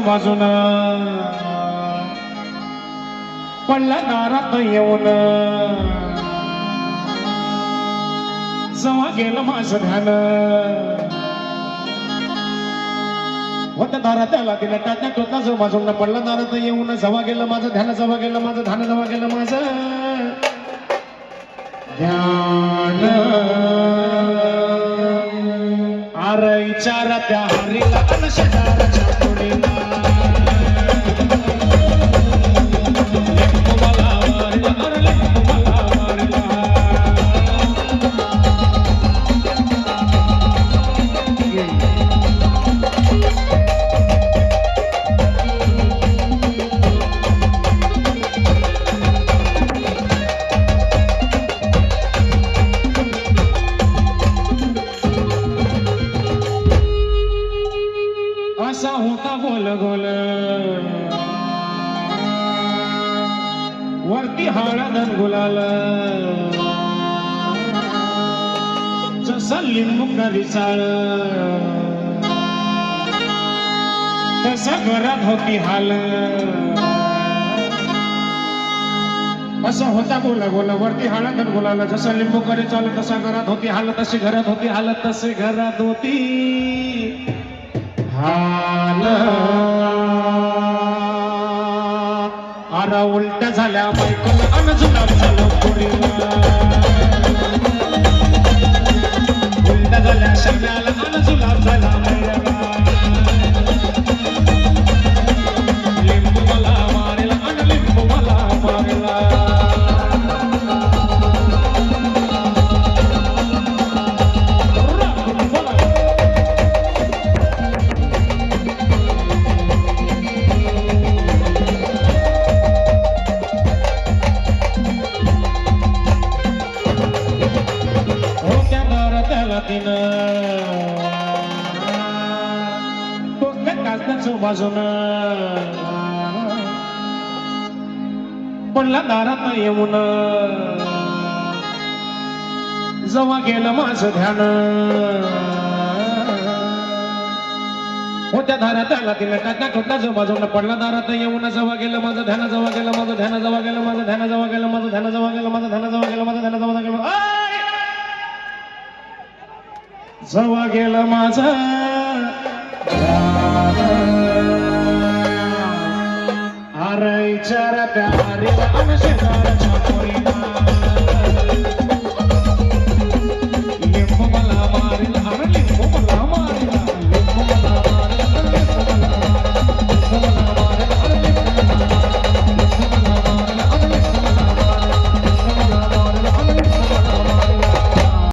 बाजून पडला दारात येऊन जवा गेलं माझं ध्यान होत्या दारात त्याला तिला टाकल्या टोचला जो बाजून पडला दारात येऊन जवा गेलं माझं ध्यान जवा गेलं माझं ध्यान जवा गेलं माझं ध्यान आर विचारा त्या हरीला शेजाराच्या पुढीला असा होता गोल गोल वरती हळद गुलाल जसा लिंबू करीचाळ तसा घरात होती हाल असा होता गोल गोल वरती हळद गुलाल जसा लिंबू करीचाळ तसा घरात होती हाल तशी घरात होती हाल तसे घरात होती हाल आरा उलट्या झाल्या बायकोला अन जुलाब झालं पोरीला उलट्या झाल्या शब्दाला अन जुलाब झाला मैयाला लिंबू मला मारेला अन लिंबू मला मारेला बाजून पडला दारात येऊन जवा गेलं माझं ध्यान होत्या दारात आला तिला टाकला खोटला जो बाजून पडला दारात येऊन जवा गेलं माझं ध्यान जवा गेलं माझं ध्यान जवा गेलं माझं ध्यान जवा गेलं माझं ध्यान जवा गेलं माझं ध्यान जवा गेलं माझं ध्यान जवा गेलं जवा गेलं माझं आर विचारा त्या हरीला शेजाराच्या पोरीला